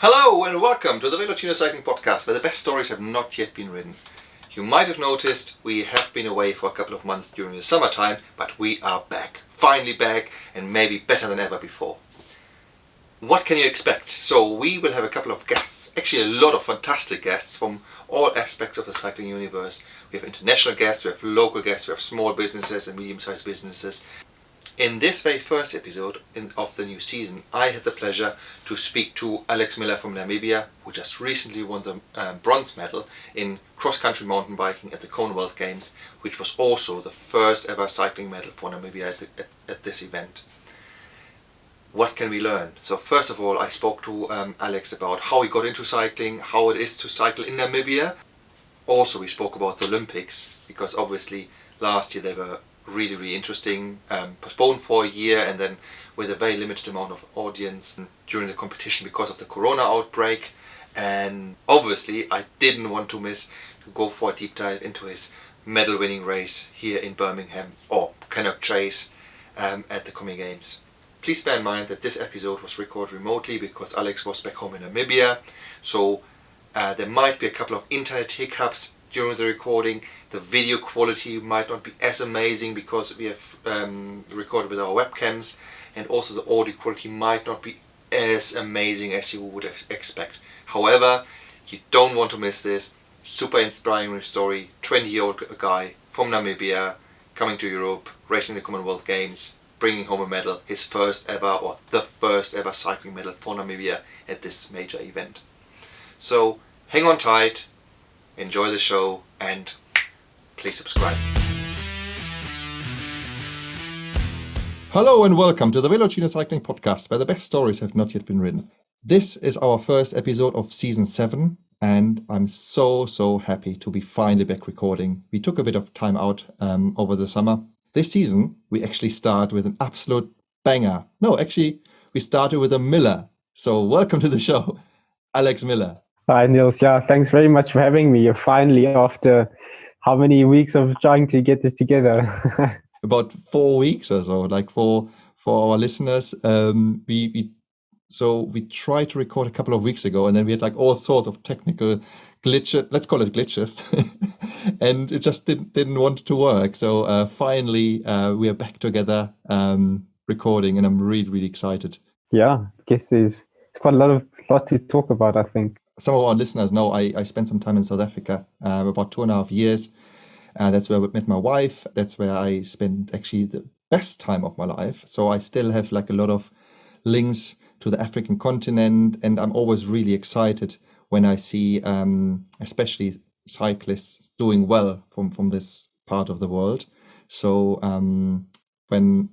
Hello and welcome to the Veloccino Cycling Podcast, where the best stories have not yet been written. You might have noticed we have been away for a couple of months during the summertime, but we are back, finally back, and maybe better than ever before. What can you expect? So we will have a couple of guests, actually a lot of fantastic guests from all aspects of the cycling universe. We have international guests, we have local guests, we have small businesses and medium-sized businesses. In this very first episode of the new season, I had the pleasure to speak to Alex Miller from Namibia, who just recently won the bronze medal in cross-country mountain biking at the Commonwealth Games, which was also the first ever cycling medal for Namibia at this event. What can we learn? So first of all, I spoke to Alex about how he got into cycling, how it is to cycle in Namibia. Also, we spoke about the Olympics, because obviously last year they were really interesting, postponed for a year and then with a very limited amount of audience during the competition because of the corona outbreak. And obviously I didn't want to miss to go for a deep dive into his medal winning race here in Birmingham, or Cannock Chase, at the Commonwealth Games. Please bear in mind that this episode was recorded remotely because Alex was back home in Namibia, so there might be a couple of internet hiccups during the recording. The video quality might not be as amazing because we have recorded with our webcams, and also the audio quality might not be as amazing as you would expect. However, you don't want to miss this super inspiring story. 20-year-old guy from Namibia coming to Europe, racing the Commonwealth Games, bringing home a medal, his first ever, or the first ever cycling medal for Namibia at this major event. So hang on tight, enjoy the show, and please subscribe. Hello and welcome to the Veloccino Cycling Podcast, where the best stories have not yet been written. This is our first episode of season 7, and I'm so happy to be finally back recording. We took a bit of time out over the summer. This season, we actually start with an absolute banger. No, actually, we started with a Miller. So welcome to the show, Alex Miller. Hi, Niels. Yeah, thanks very much for having me. You're finally, after how many weeks of trying to get this together? About 4 weeks or so, like for our listeners. We tried to record a couple of weeks ago, and then we had like all sorts of technical glitches. Let's call it glitches, and it just didn't want to work. So finally, we are back together recording, and I'm really excited. Yeah, I guess there's quite a lot to talk about, I think. Some of our listeners know I spent some time in South Africa, about 2.5 years. That's where I met my wife. That's where I spent actually the best time of my life. So I still have like a lot of links to the African continent, and I'm always really excited when I see especially cyclists doing well from this part of the world. So when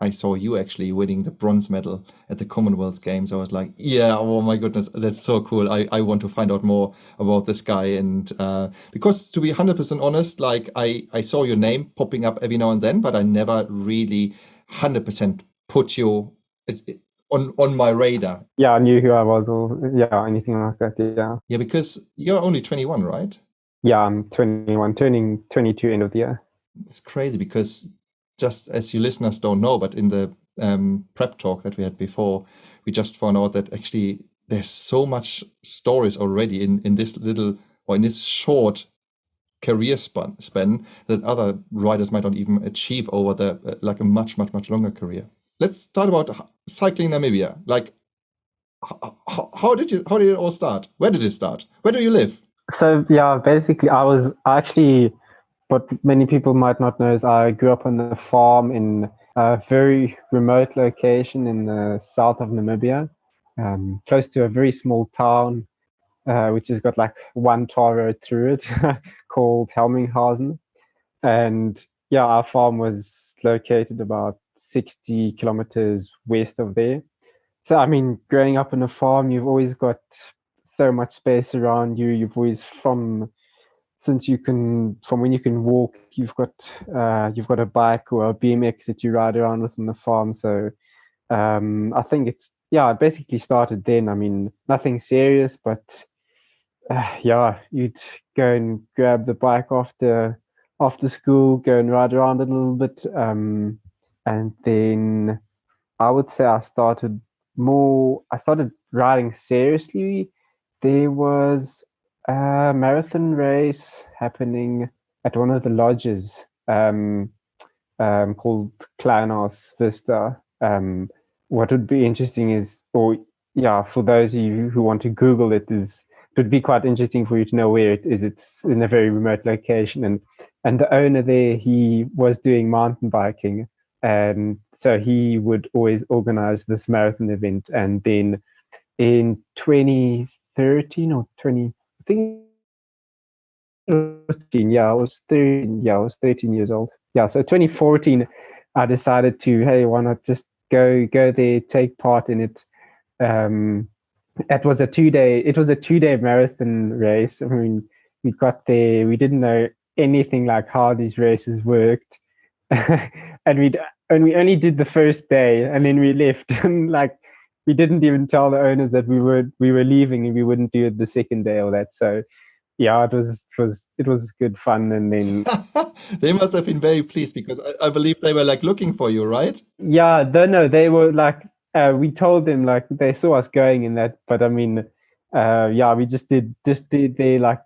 I saw you actually winning the bronze medal at the Commonwealth Games, I was like, yeah, oh my goodness, that's so cool. I want to find out more about this guy. And because to be 100% honest, like I saw your name popping up every now and then, but I never really 100% put you on my radar. Yeah, I knew who I was, or anything like that. Yeah, because you're only 21, right? Yeah, I'm 21, turning 22 end of the year. It's crazy because, just as you listeners don't know, but in the prep talk that we had before, we just found out that actually there's so much stories already in this little, or in this short career span that other riders might not even achieve over the like a much longer career. Let's start about cycling in Namibia. Like, how did it all start? Where did it start? Where do you live? So yeah, basically what many people might not know is I grew up on a farm in a very remote location in the south of Namibia, close to a very small town, which has got like one tar road through it called Helminghausen. And yeah, our farm was located about 60 kilometers west of there. So, I mean, growing up on a farm, you've always got so much space around you. You've always from when you can walk, you've got a bike or a BMX that you ride around with on the farm. So I think it basically started then. I mean, nothing serious, but you'd go and grab the bike after school, go and ride around a little bit, and then I would say I started I started riding seriously, there was a marathon race happening at one of the lodges, called Kleinhaus Vista. What would be interesting is, or yeah, for those of you who want to Google it, it would be quite interesting for you to know where it is. It's in a very remote location, and the owner there, he was doing mountain biking, and so he would always organize this marathon event. And then in 2013 or 20, I think it was 13. Yeah, I was 13. Yeah, I was 13 years old. Yeah, so 2014, I decided to, hey, why not just go there, take part in it. Um, it was a 2 day marathon race. I mean, we got there, we didn't know anything like how these races worked. and we only did the first day, and then we left. And like, we didn't even tell the owners that we were leaving, and we wouldn't do it the second day or that. So yeah, it was good fun. And then They must have been very pleased because I believe they were like looking for you, right? yeah, no, they were like, we told them, like, they saw us going in that, but I mean, yeah, we just did they like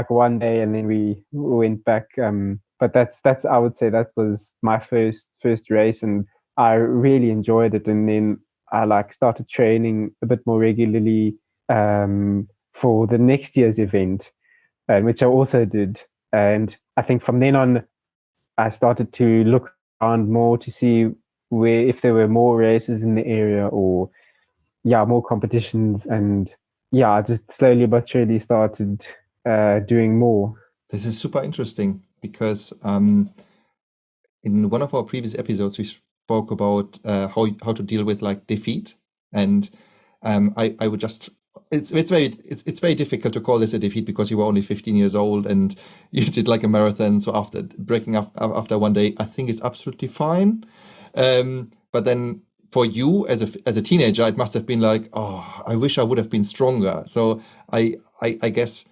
one day, and then we went back. But that's I would say that was my first race, and I really enjoyed it. And then I like started training a bit more regularly, for the next year's event, which I also did. And I think from then on, I started to look around more to see where if there were more races in the area, or yeah, more competitions. And yeah, I just slowly but surely started doing more. This is super interesting because in one of our previous episodes, we spoke about how to deal with like defeat, and I would just it's very difficult to call this a defeat because you were only 15 years old and you did like a marathon. So after breaking up after one day, I think it's absolutely fine. But then for you as a teenager, it must have been like, oh, I wish I would have been stronger. So I guess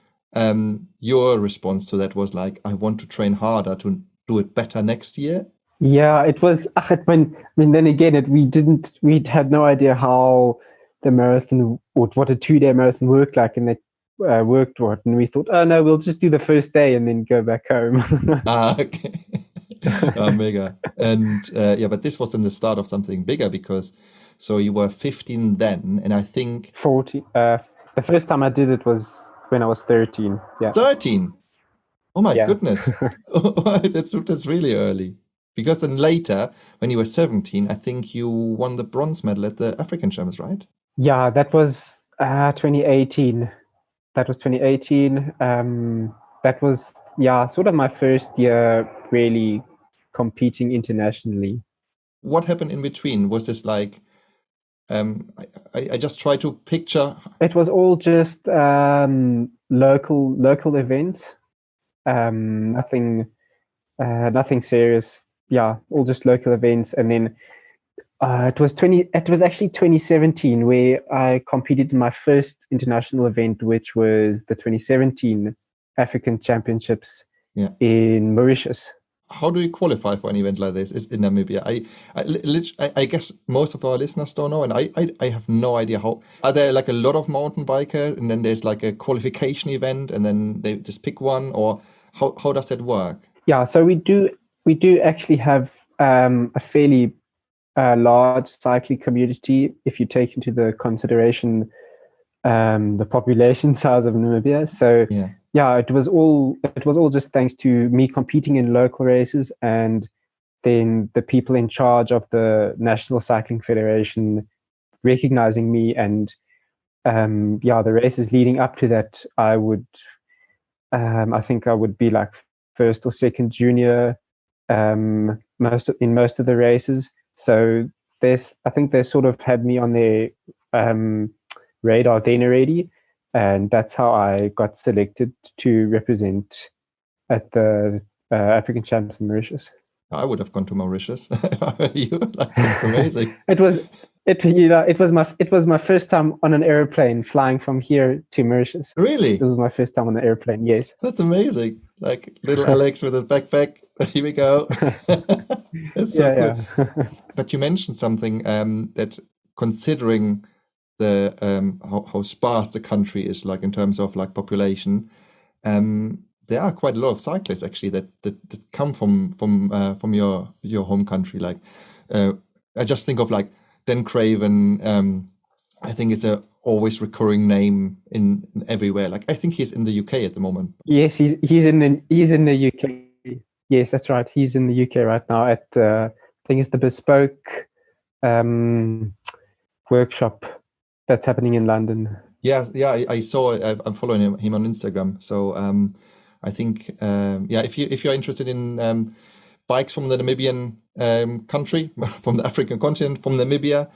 your response to that was like, I want to train harder to do it better next year. Yeah, it was. I mean, then again, we had no idea how the marathon, or what a 2 day marathon worked like, and worked what, and we thought, oh no, we'll just do the first day and then go back home. Okay. Mega. And yeah, but this was in the start of something bigger because so you were 15 then, and I think 40. The first time I did it was when I was 13. Yeah. 13. Oh my Yeah. goodness. That's really early. Because then later, when you were 17, I think you won the bronze medal at the African Champs, right? Yeah, that was 2018. That was 2018. That was, yeah, sort of my first year really competing internationally. What happened in between? Was this like, I just try to picture. It was all just local events. Nothing serious. Yeah, all just local events. And then it was actually 2017 where I competed in my first international event, which was the 2017 African Championships Yeah. in Mauritius. How do you qualify for an event like this? Is in Namibia? I guess most of our listeners don't know, and I have no idea how. Are there like a lot of mountain bikers, and then there's like a qualification event, and then they just pick one, or how does that work? Yeah, so we do actually have a fairly large cycling community if you take into the consideration the population size of Namibia. So yeah, it was all just thanks to me competing in local races, and then the people in charge of the National Cycling Federation recognizing me. And yeah, the races leading up to that, I think I would be like first or second junior most of the races. So I think they sort of had me on their radar then already, and that's how I got selected to represent at the African Champs in Mauritius. I would have gone to Mauritius if I were you. Like, that's amazing. It was my first time on an airplane flying from here to Mauritius. Really? It was my first time on an airplane. Yes. That's amazing. Like little Alex with his backpack. Here we go. That's so cool. Yeah. But you mentioned something that considering the how sparse the country is, like in terms of like population, there are quite a lot of cyclists actually that come from your home country. Like I just think of like Dan Craven. I think it's a always recurring name in everywhere. Like I think he's in the UK at the moment. Yes, he's in the UK. Yes, that's right. He's in the UK right now at I think it's the Bespoke workshop that's happening in London. Yeah, I saw it. I'm following him on Instagram. So I think if you're interested in bikes from the Namibian country, from the African continent, from Namibia,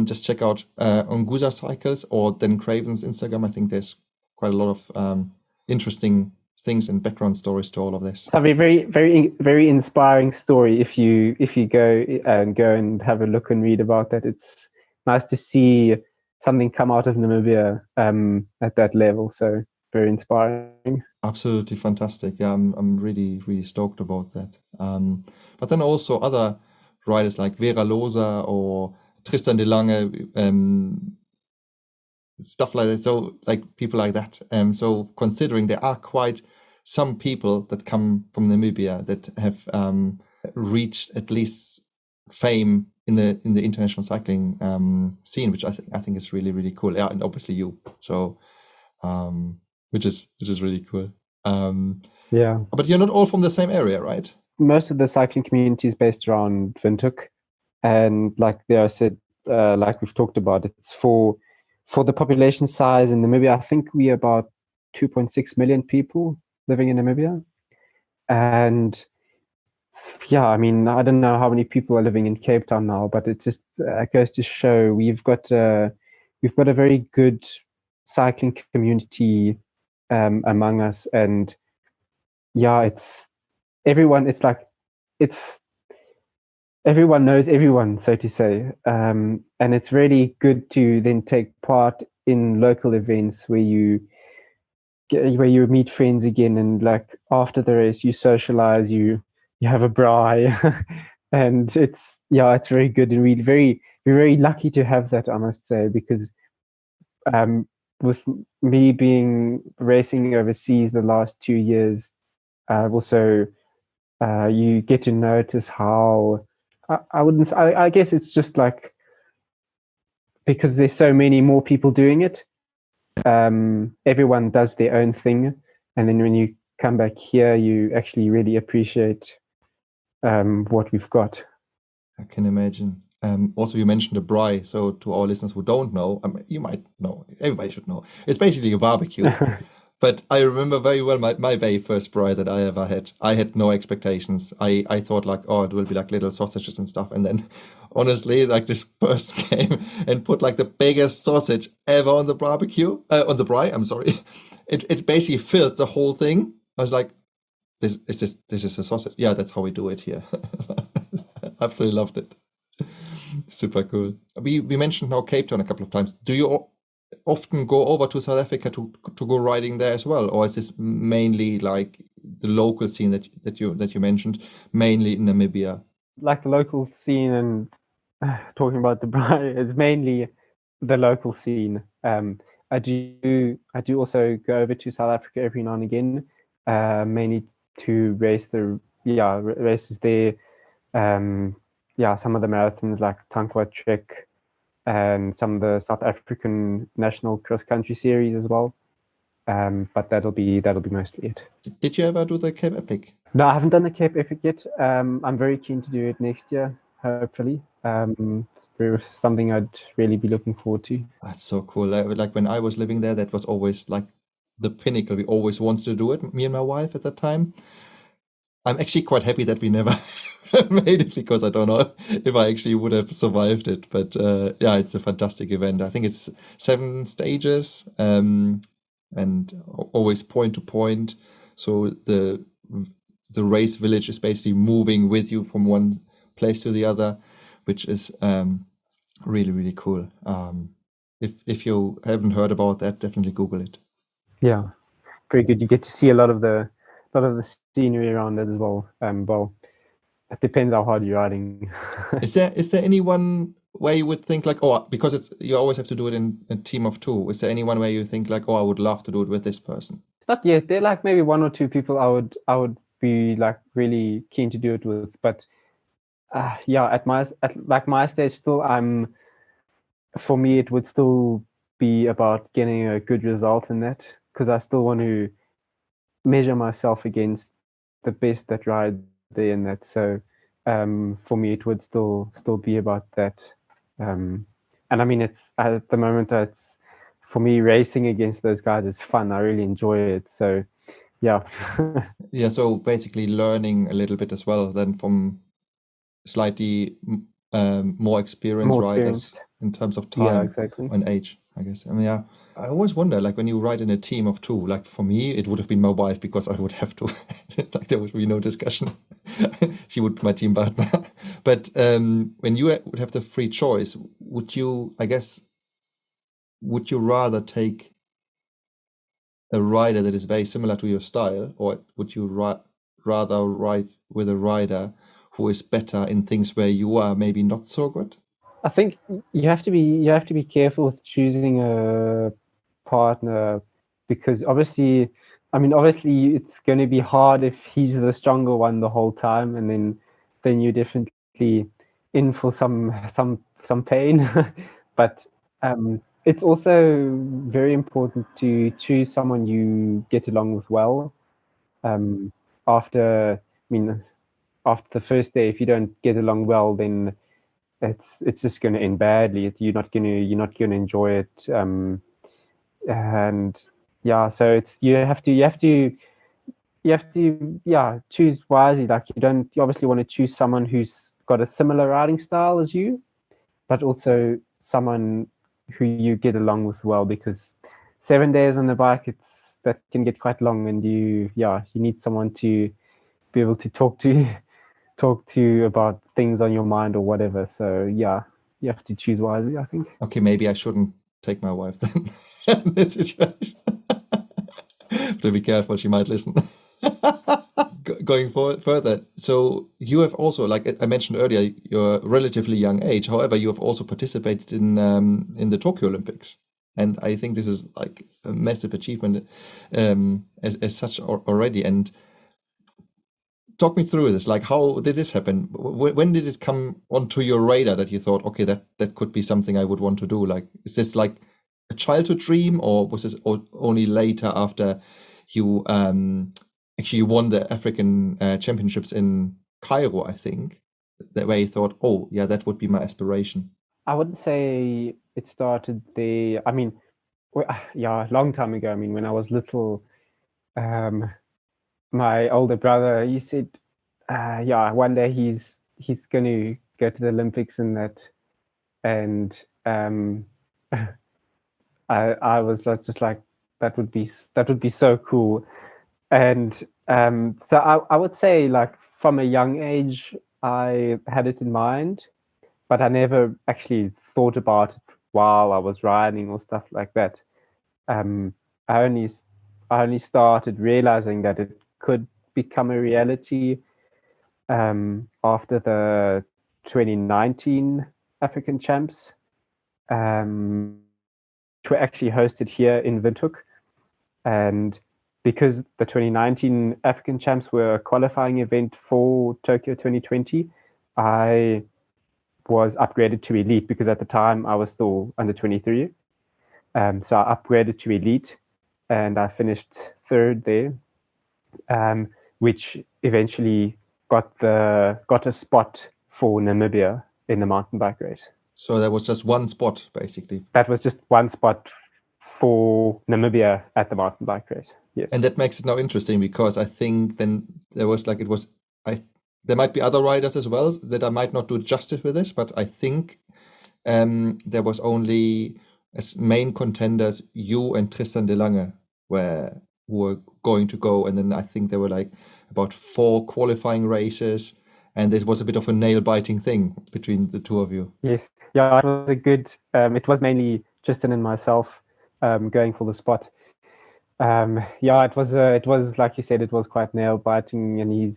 just check out Onguza Cycles or Dan Craven's Instagram. I think there's quite a lot of interesting things and background stories to all of this. It's a very, very, very inspiring story. If you go and have a look and read about that, it's nice to see something come out of Namibia at that level. So very inspiring. Absolutely fantastic. Yeah, I'm really, really stoked about that. But then also other riders like Vera Loza or Tristan de Lange, stuff like that. So like people like that. So considering there are quite some people that come from Namibia that have reached at least fame in the international cycling scene, which I think is really, really cool. Yeah, and obviously you. So which is really cool. Yeah. But you're not all from the same area, right? Most of the cycling community is based around Windhoek, and like I said, like we've talked about, it's for the population size in Namibia. I think we are about 2.6 million people living in Namibia, and yeah, I mean, I don't know how many people are living in Cape Town now, but it just goes to show we've got a very good cycling community among us, and yeah, it's everyone. It's like everyone knows everyone, so to say, and it's really good to then take part in local events where you meet friends again, and like after the race you socialize, you have a braai, and it's very good, and we're very lucky to have that, I must say, because with me being racing overseas the last 2 years, also you get to notice how I guess it's just like because there's so many more people doing it, everyone does their own thing, and then when you come back here you actually really appreciate what we've got. I can imagine. Also, you mentioned the braai. So to our listeners who don't know, you might know, everybody should know. It's basically a barbecue. But I remember very well my very first braai that I ever had. I had no expectations. I thought like, oh, it will be like little sausages and stuff. And then honestly, like this person came and put like the biggest sausage ever on the barbecue, on the braai, I'm sorry. It basically filled the whole thing. I was like, this is a sausage. Yeah, that's how we do it here. Absolutely loved it. Super cool. We mentioned now Cape Town a couple of times. Do you often go over to South Africa to go riding there as well, or is this mainly like the local scene that you mentioned, mainly in Namibia? Like the local scene, and talking about the braai, is mainly the local scene. I do also go over to South Africa every now and again, mainly to race races there. Some of the marathons like Tankwa Trek and some of the South African National Cross Country Series as well. But that'll be mostly it. Did you ever do the Cape Epic? No, I haven't done the Cape Epic yet. I'm very keen to do it next year, hopefully. Something I'd really be looking forward to. That's so cool. Like when I was living there, that was always like the pinnacle. We always wanted to do it, me and my wife at that time. I'm actually quite happy that we never made it, because I don't know if I actually would have survived it. But yeah, it's a fantastic event. I think it's 7 stages and always point to point. So the race village is basically moving with you from one place to the other, which is really, really cool. If you haven't heard about that, definitely Google it. Yeah, very good. You get to see a lot of the scenery around it as well. Well, it depends how hard you're riding. Is there anyone where you would think like, oh, because you always have to do it in a team of two. Is there anyone where you think like, oh, I would love to do it with this person? Not yet. There are like maybe one or two people I would be like really keen to do it with, but yeah, at my stage still, for me it would still be about getting a good result in that, because I still want to measure myself against the best that ride there in that. So for me it would still be about that. And I mean, it's at the moment, it's for me, racing against those guys is fun. I really enjoy it. So yeah. Yeah, so basically learning a little bit as well then from slightly more experienced More riders experienced. in terms of Yeah, time exactly. and age, I guess. I mean, yeah, I always wonder, like when you ride in a team of two, like for me, it would have been my wife because I would have to, like there would be no discussion. She would be my team partner. But when you would have the free choice, would you, I guess, would you rather take a rider that is very similar to your style, or would you rather ride with a rider who is better in things where you are maybe not so good? I think you have to be careful with choosing a partner, because obviously, I mean, obviously it's going to be hard if he's the stronger one the whole time, and then you're definitely in for some pain. But it's also very important to choose someone you get along with well. After, I mean, after the first day, if you don't get along well, then it's just going to end badly. You're not going to enjoy it. And yeah, so it's you have to yeah, choose wisely. Like you obviously want to choose someone who's got a similar riding style as you, but also someone who you get along with well, because 7 days on the bike, that can get quite long, and you need someone to be able to talk to about things on your mind or whatever. So yeah, you have to choose wisely, I think. Okay, maybe I shouldn't take my wife then in this situation. To be careful, she might listen. Going forward further, so you have also, like I mentioned earlier, you're relatively young age. However, you have also participated in the Tokyo Olympics, and I think this is like a massive achievement as such already. And talk me through this. Like, how did this happen? When did it come onto your radar that you thought, okay, that could be something I would want to do? Like, is this like a childhood dream, or was this only later after you actually won the African championships in Cairo, I think, that where you thought, oh, yeah, that would be my aspiration? I wouldn't say it started there. I mean, yeah, a long time ago. I mean, when I was little, my older brother, he said, yeah, one day he's going to go to the Olympics and that, and I was just like, that would be so cool. And so I would say, like, from a young age, I had it in mind, but I never actually thought about it while I was riding or stuff like that. Um, I only I only started realizing that it could become a reality after the 2019 African Champs, which were actually hosted here in Windhoek. And because the 2019 African Champs were a qualifying event for Tokyo 2020, I was upgraded to elite, because at the time I was still under 23. So I upgraded to elite, and I finished third there, which eventually got a spot for Namibia in the mountain bike race. So there was just one spot, basically. That was just one spot for Namibia at the mountain bike race. Yes. And that makes it now interesting, because I think then there was like, there might be other riders as well that I might not do justice with this, but I think there was only, as main contenders, you and Tristan de Lange who were going to go, and then I think there were like about 4 qualifying races, and it was a bit of a nail-biting thing between the two of you. Yes. Yeah, it was a good. It was mainly Tristan and myself going for the spot. Yeah, it was like you said, it was quite nail biting, and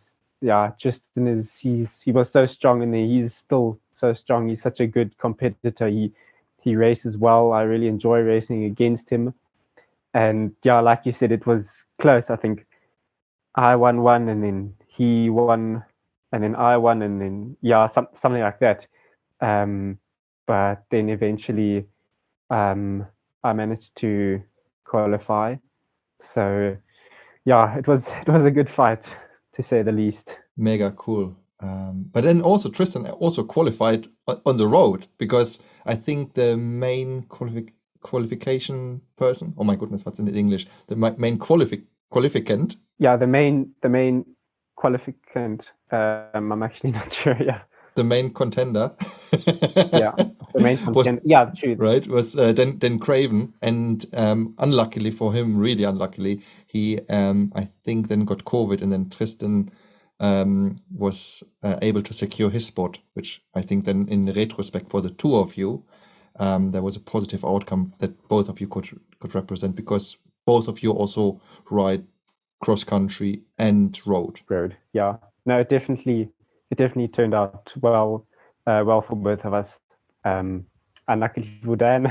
Tristan he was so strong, and he's still so strong. He's such a good competitor. He races well. I really enjoy racing against him. And yeah, like you said, it was close. I think I won one, and then he won, and then I won, and then yeah, something like that. But then eventually, I managed to qualify. So yeah, it was a good fight, to say the least. Mega cool. But then also Tristan also qualified on the road, because I think the main qualification person, oh my goodness, what's in English? The main qualificant. Yeah, the main qualificant. I'm actually not sure. Yeah, The main contender. yeah, the main was contender. Yeah, true. right was then Craven, and unluckily for him, really unluckily, he I think then got COVID, and then Tristan was able to secure his spot, which I think then in retrospect for the two of you, there was a positive outcome that both of you could represent, because both of you also ride cross country and road. Yeah, no, it definitely turned out well, well for both of us. Unluckily for Dan,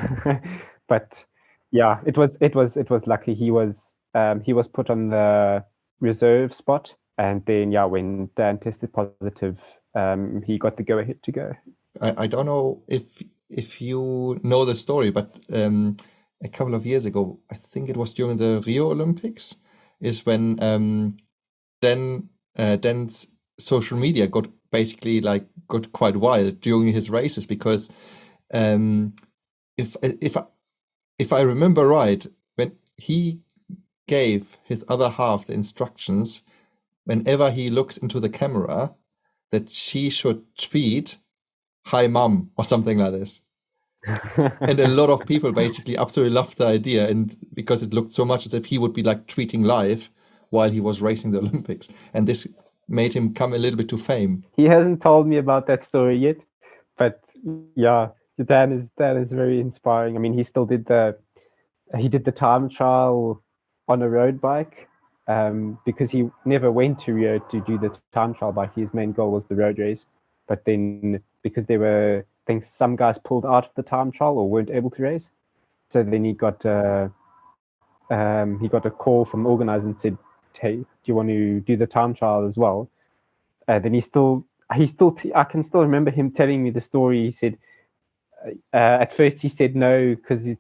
but yeah, it was lucky. He was put on the reserve spot, and then yeah, when Dan tested positive, he got the go ahead to go. I don't know if you know the story, but a couple of years ago, I think it was during the Rio Olympics, is when Dan's social media got quite wild during his races, because if I remember right, when he gave his other half the instructions, whenever he looks into the camera, that she should tweet "Hi Mum" or something like this. And a lot of people basically absolutely loved the idea, and because it looked so much as if he would be like tweeting live while he was racing the Olympics, and this made him come a little bit to fame. He hasn't told me about that story yet, but yeah, Dan is very inspiring. I mean, he still did the time trial on a road bike, because he never went to Rio to do the time trial bike. His main goal was the road race, but then because there were, I think some guys pulled out of the time trial or weren't able to race, so then he got a call from the organizer and said, "Hey, do you want to do the time trial as well?" Then I can still remember him telling me the story. He said at first he said no, because he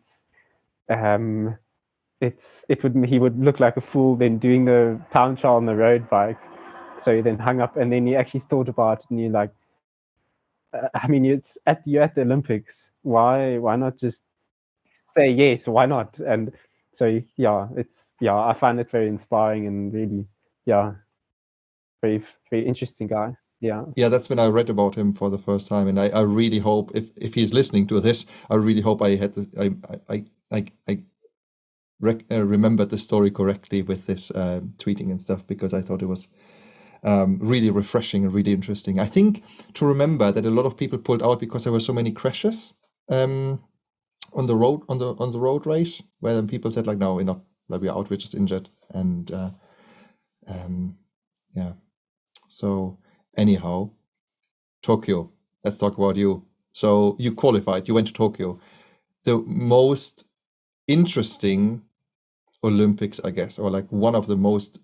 would look like a fool then doing the time trial on the road bike. So he then hung up, and then he actually thought about it, and you're like, I mean, you're at the Olympics. Why not just say yes? Why not? And so yeah, I find it very inspiring and really, yeah, very very interesting guy. Yeah. Yeah, that's when I read about him for the first time, and I really hope, if he's listening to this, I really hope I had remembered the story correctly with this tweeting and stuff, because I thought it was really refreshing and really interesting. I think to remember that a lot of people pulled out because there were so many crashes on the road race, where then people said like, no, we're not, like, we're out, we're just injured, and yeah. So anyhow, Tokyo. Let's talk about you. So you qualified. You went to Tokyo. The most interesting Olympics, I guess, or like one of the most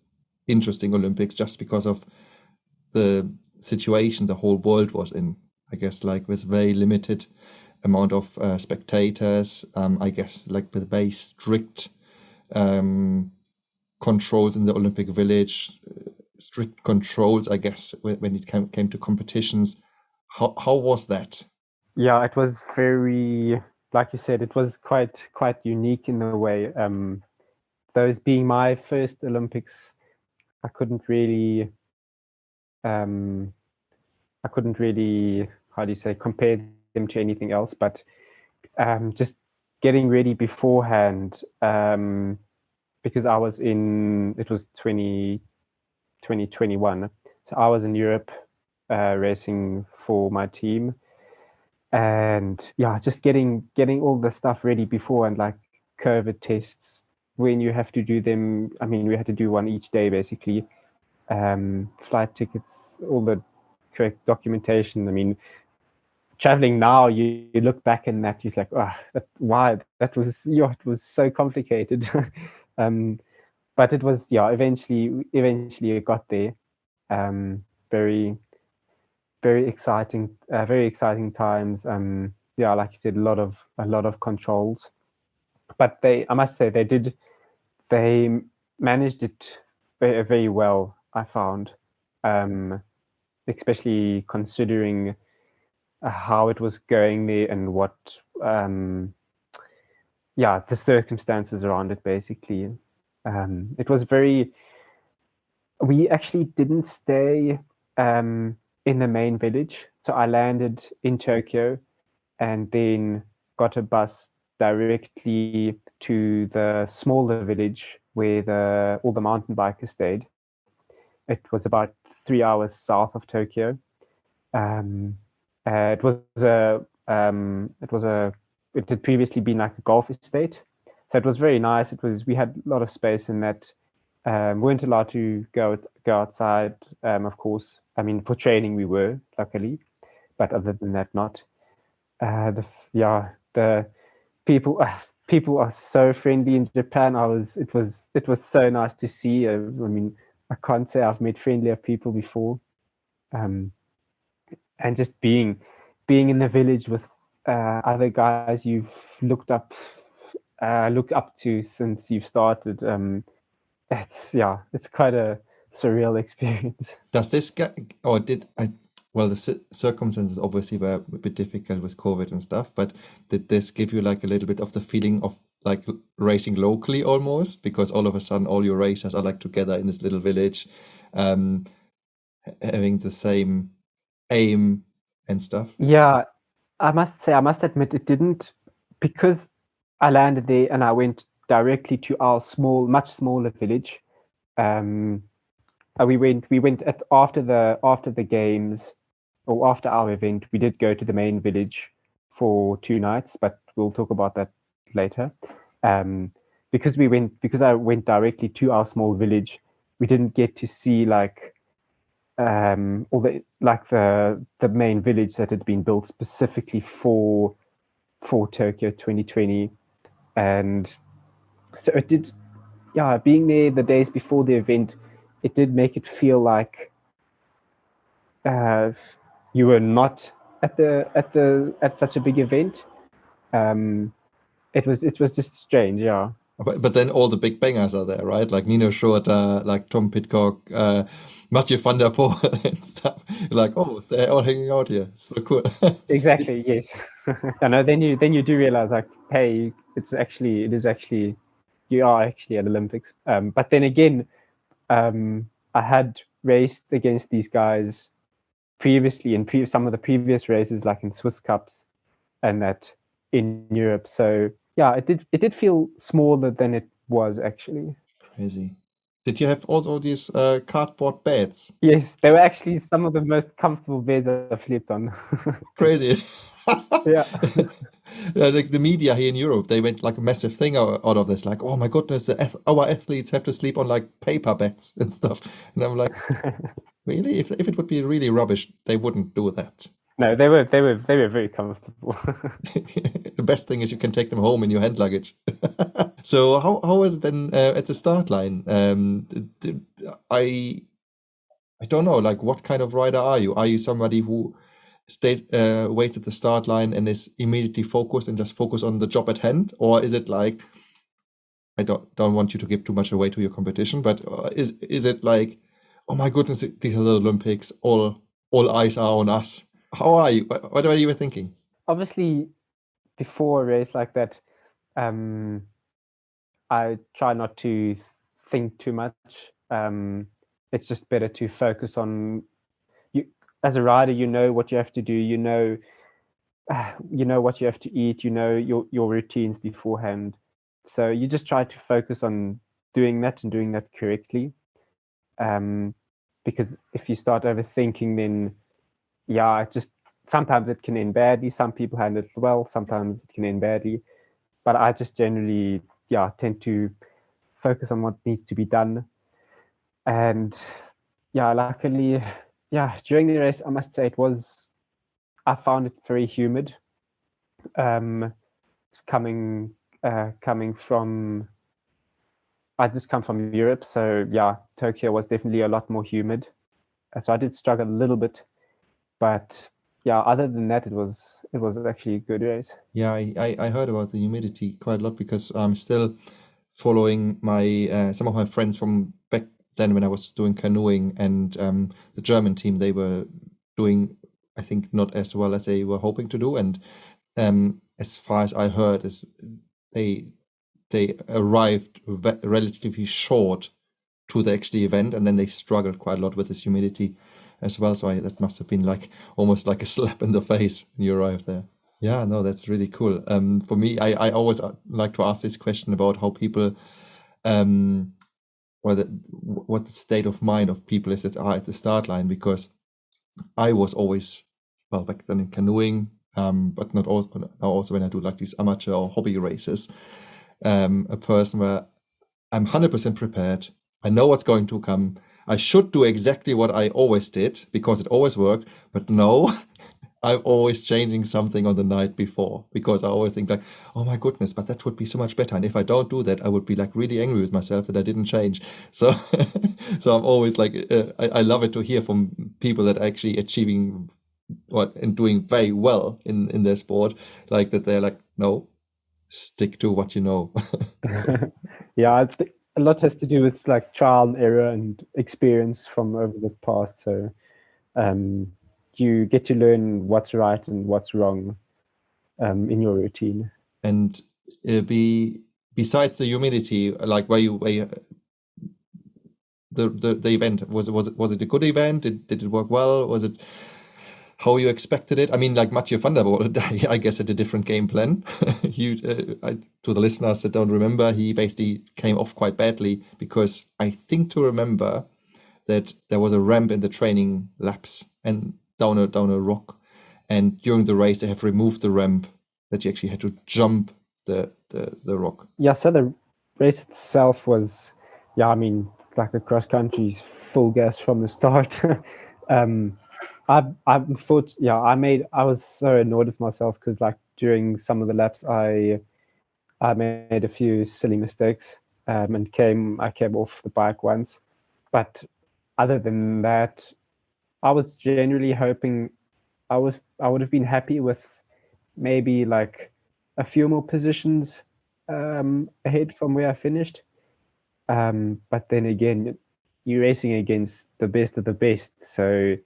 interesting Olympics, just because of the situation the whole world was in. I guess, like, with very limited amount of spectators. I guess, like, with very strict controls in the Olympic Village, strict controls, I guess, when it came to competitions. How was that? Yeah, it was very, like you said, it was quite unique in a way. Those being my first Olympics, I couldn't really, how do you say, compare them to anything else. But just getting ready beforehand, because I was it was 2021, so I was in Europe racing for my team. And yeah, just getting all the stuff ready before, and like COVID tests when you have to do them. I mean, we had to do one each day basically. Flight tickets, all the correct documentation. I mean, traveling now, you look back in that, you're like, oh, why that was, it was so complicated. um, but it was, eventually it got there. Very, very exciting times. Like you said, a lot of controls. But I must say, they managed it very, very well, I found, especially considering how it was going there and what, the circumstances around it, basically. It was very, we actually didn't stay in the main village. So I landed in Tokyo and then got a bus directly to the smaller village where all the mountain bikers stayed. It was about 3 hours south of Tokyo. Um, it was it had previously been like a golf estate, so it was very nice. We had a lot of space in that. We weren't allowed to go outside, of course. I mean, for training we were, luckily, but other than that, not. The people are so friendly in Japan. It was so nice to see. I mean, I can't say I've met friendlier people before. Um, and just being in the village with other guys you've looked up look up to since you've started. It's quite a surreal experience. Does this guy, or did I, well, the circumstances obviously were a bit difficult with COVID and stuff, but did this give you like a little bit of the feeling of like racing locally almost? Because all of a sudden all your racers are like together in this little village, um, having the same aim and stuff. Yeah, I must admit, it didn't, because I landed there and I went directly to our much smaller village. Um, we went after the games, or after our event. We did go to the main village for 2 nights, but we'll talk about that later. Because I went directly to our small village, we didn't get to see like all the main village that had been built specifically for Tokyo 2020. And so it did, being there the days before the event, it did make it feel like uh, you were not at such a big event. It was just strange, yeah. But then all the big bangers are there, right? Like Nino Schurter, like Tom Pidcock, Mathieu van der Poel and stuff. Like, oh, they're all hanging out here. So cool. Exactly, yes. I know. Then you do realize, like, hey, it is actually you are actually at Olympics. But then again, I had raced against these guys previously in some of the previous races, like in Swiss Cups and that in Europe. So yeah, it did feel smaller than it was actually. Crazy. Did you have also these cardboard beds? Yes, they were actually some of the most comfortable beds I've slept on. Crazy. Yeah. Yeah, like the media here in Europe, they went like a massive thing out of this. Like, oh my goodness, our athletes have to sleep on like paper beds and stuff. And I'm like, really? If it would be really rubbish, they wouldn't do that. No, they were very comfortable. The best thing is you can take them home in your hand luggage. So how was it then at the start line? I don't know, like what kind of rider are you? Are you somebody who stays waits at the start line and is immediately focused and just focus on the job at hand, or is it like, I don't want you to give too much away to your competition, but is it like, oh my goodness, these are the Olympics, all eyes are on us? How are you? What are you thinking? Obviously, before a race like that, um, I try not to think too much. It's just better to focus on you as a rider. You know what you have to do. You know what you have to eat. You know your routines beforehand. So you just try to focus on doing that and doing that correctly. Um, because if you start overthinking, then it just sometimes it can end badly. Some people handle it well. Sometimes it can end badly. But I just generally tend to focus on what needs to be done. And luckily, during the race, I must say I found it very humid. Um, coming from, I just come from Europe, so yeah, Tokyo was definitely a lot more humid. So I did struggle a little bit, but yeah, other than that, it was actually a good race. Yeah, I heard about the humidity quite a lot because I'm still following my some of my friends from back then when I was doing canoeing, and the German team, they were doing, I think, not as well as they were hoping to do. And as far as I heard, is they arrived relatively short to the actual event, and then they struggled quite a lot with this humidity as well. So that must have been like almost like a slap in the face when you arrived there. Yeah, no, that's really cool. For me, I always like to ask this question about how people, what the state of mind of people is that are at the start line, because I was always, well, back then in canoeing, but not also now also when I do like these amateur or hobby races, a person where I'm 100% prepared. I know what's going to come. I should do exactly what I always did because it always worked. But no, I'm always changing something on the night before because I always think like, oh my goodness, but that would be so much better. And if I don't do that, I would be like really angry with myself that I didn't change. So, so I'm always like, I love it to hear from people that are actually achieving what and doing very well in their sport, like that they're like, no, stick to what you know. Yeah, I think a lot has to do with like trial and error and experience from over the past. So um, you get to learn what's right and what's wrong in your routine. And besides the humidity, like where you the event, was it a good event? Did it work well? Was it how you expected it? I mean, like Mathieu van der Poel, I guess had a different game plan. To the listeners that don't remember, he basically came off quite badly because I think to remember that there was a ramp in the training laps and down a rock, and during the race they have removed the ramp that you actually had to jump the rock. Yeah, so the race itself was, yeah, I mean, it's like a cross country full gas from the start. I'm yeah, I was so annoyed with myself because like during some of the laps, I made a few silly mistakes, and I came off the bike once, but other than that, I was generally hoping I would have been happy with maybe like a few more positions ahead from where I finished. But then again, you're racing against the best of the best, so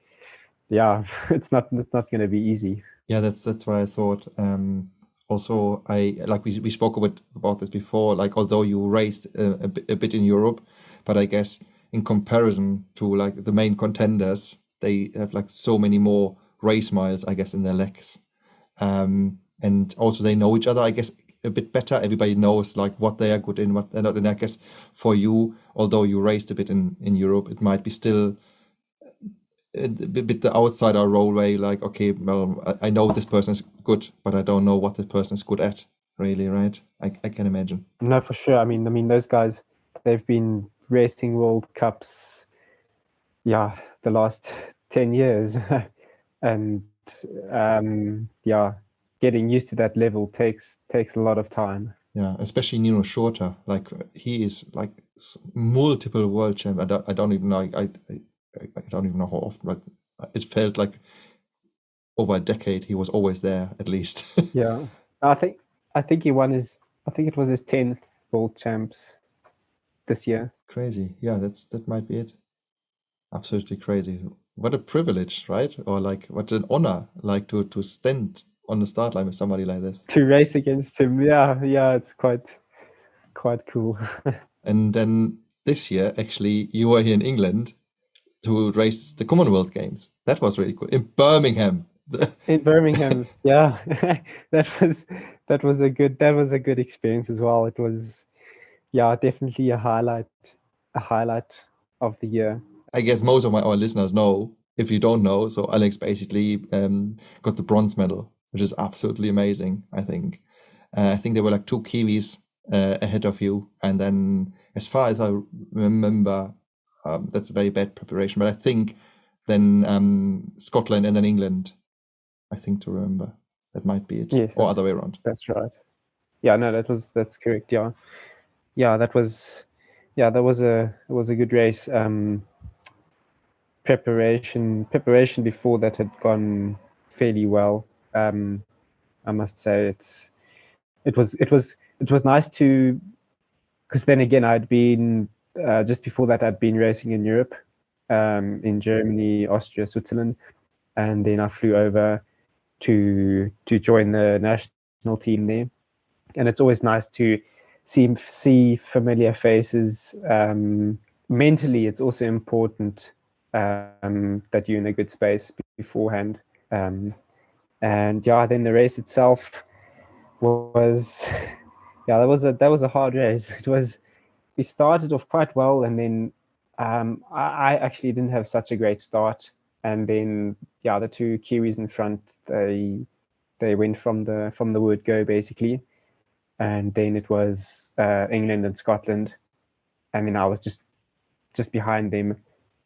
yeah, it's not going to be easy. Yeah, that's what I thought. Also, I like we spoke about this before. Like, although you raced a bit in Europe, but I guess in comparison to like the main contenders, they have like so many more race miles, I guess, in their legs. And also they know each other, I guess, a bit better. Everybody knows like what they are good in, what they're not. And I guess for you, although you raced a bit in Europe, it might be still a bit the outsider role where you're like, okay, well, I know this person is good, but I don't know what this person is good at, really, right? I can imagine. No, for sure. I mean, those guys, they've been racing World Cups, yeah, the last 10 years, and yeah, getting used to that level takes a lot of time. Yeah, especially Nino Shorter. Like he is like multiple world champ. I don't even know. I don't even know how often, but it felt like over a decade he was always there at least. Yeah, I think he won his. I think it was his 10th world champs this year. Crazy. Yeah, that might be it. Absolutely crazy. What a privilege, right? Or like what an honor, like to stand on the start line with somebody like this. To race against him, yeah, it's quite cool. And then this year, actually, you were here in England to race the Commonwealth Games. That was really cool in Birmingham. In Birmingham, yeah, that was a good experience as well. It was, yeah, definitely a highlight of the year. I guess most of our listeners know. If you don't know, so Alex basically got the bronze medal, which is absolutely amazing. I think there were like two Kiwis ahead of you, and then as far as I remember, that's a very bad preparation. But I think then Scotland and then England I think to remember. That might be it, Yes, or other way around. that's right. Yeah, no, that's correct. Yeah, yeah, that was a good race. Preparation before that had gone fairly well. I must say it was nice to, because then again I'd been just before that I'd been racing in Europe, in Germany, Austria, Switzerland, and then I flew over to join the national team there. And it's always nice to see familiar faces. Mentally, it's also important that you're in a good space beforehand. Um, and yeah, then the race itself was yeah, that was a hard race. We started off quite well, and then I actually didn't have such a great start. And then yeah, the two Kiwis in front, they went from the word go basically, and then it was England and Scotland, and then I was just behind them,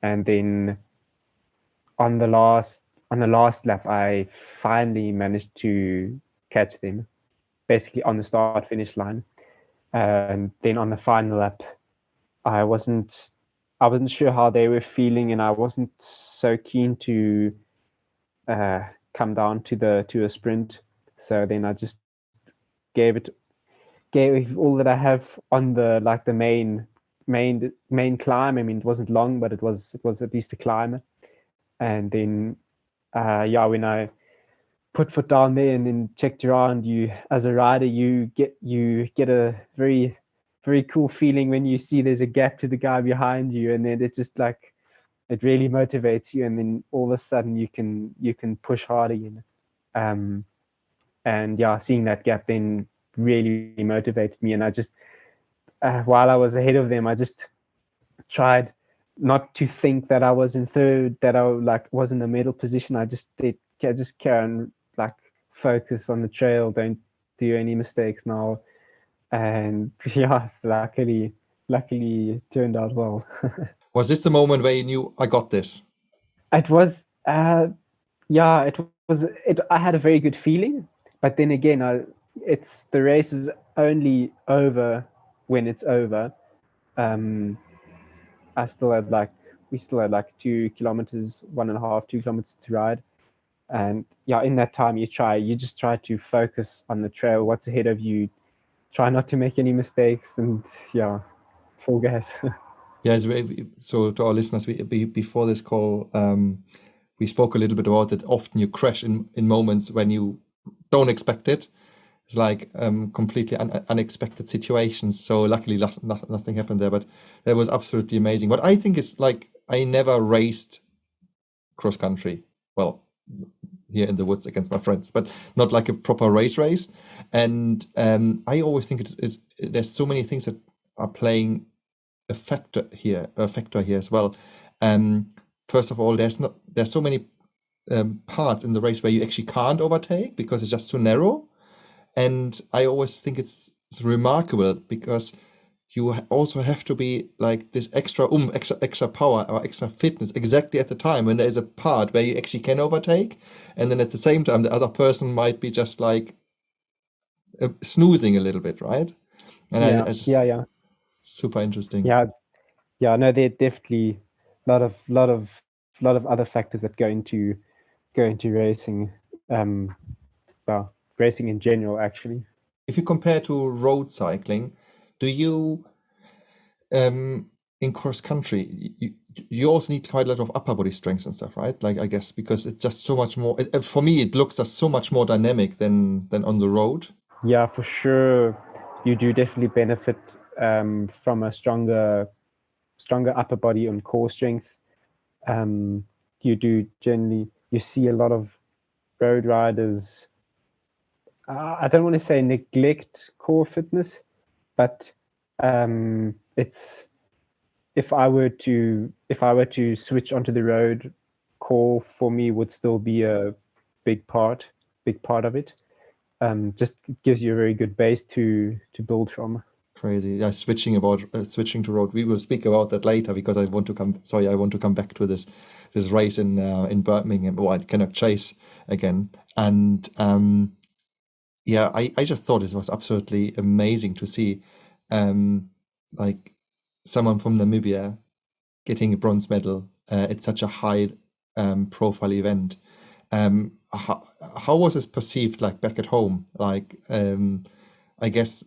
and then on the last lap, I finally managed to catch them, basically on the start finish line, and then on the final lap, I wasn't I wasn't sure how they were feeling, and I wasn't so keen to uh, come down to a sprint. So then I just gave it gave all that I have on the main climb. I mean, it wasn't long, but it was at least a climb. And then yeah, when I put foot down there and then checked around, you as a rider, you get a very cool feeling when you see there's a gap to the guy behind you, and then it just like it really motivates you, and then all of a sudden you can push harder, um and yeah, seeing that gap then really motivated me, and I just while I was ahead of them, I just tried not to think that I was in third, that I like was in the middle position. I just did, just carry on, like focus on the trail, don't do any mistakes now, and yeah, luckily it turned out well. Was this the moment where you knew I got this? It was yeah, it. I had a very good feeling, but then again, it's the race is only over when it's over. Um, I still had like we still had like 2 kilometers, 1.5, 2 kilometers to ride, and yeah, in that time you just try to focus on the trail, what's ahead of you, try not to make any mistakes, and yeah, full gas. Yes. So to our listeners, before this call, we spoke a little bit about that. Often you crash in moments when you don't expect it. It's like completely unexpected situations. So luckily, nothing happened there. But that was absolutely amazing. What I think is like I never raced cross country. Well, here in the woods against my friends, but not like a proper race. And I always think there's so many things that are playing a factor here as well. First of all, there's so many parts in the race where you actually can't overtake because it's just too narrow. And I always think it's remarkable because you also have to be like this extra power or extra fitness exactly at the time when there is a part where you actually can overtake, and then at the same time the other person might be just like snoozing a little bit, right? And I Yeah, just yeah, super interesting. yeah, yeah. No, there are definitely lot of other factors that go into racing. Well, racing in general, actually. If you compare to road cycling, do you in cross country you also need quite a lot of upper body strength and stuff, right? Like I guess because it's just so much more. For me, it looks just so much more dynamic than on the road. Yeah, for sure. You do definitely benefit from a stronger upper body and core strength. You do generally you see a lot of road riders. I don't want to say neglect core fitness, but it's if I were to switch onto the road, core for me would still be a big part, big part of it. Just gives you a very good base to build from. Crazy. Yeah, switching to road. We will speak about that later because I want to come. Sorry, I want to come back to this race in Birmingham. Well, I cannot chase again. And yeah, I just thought this was absolutely amazing to see, like someone from Namibia getting a bronze medal at such a high profile event. How was this perceived like back at home? Like, I guess,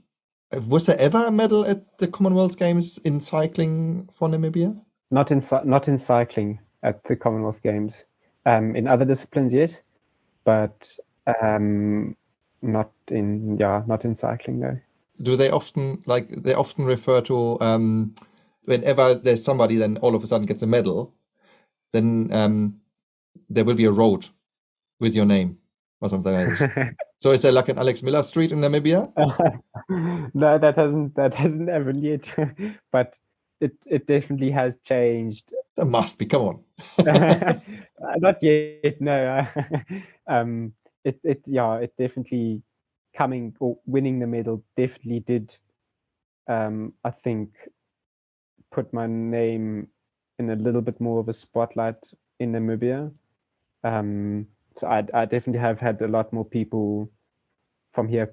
was there ever a medal at the Commonwealth Games in cycling for Namibia? Not in cycling at the Commonwealth Games. In other disciplines, yes, but not in cycling, no. Do they often refer to whenever there's somebody then all of a sudden gets a medal, then there will be a road with your name or something like this. So is there like an Alex Miller Street in Namibia? No, that hasn't ever yet, but it definitely has changed. There must be. Come on. Not yet, no. It definitely coming or winning the medal definitely did. I think put my name in a little bit more of a spotlight in Namibia. So I definitely have had a lot more people from here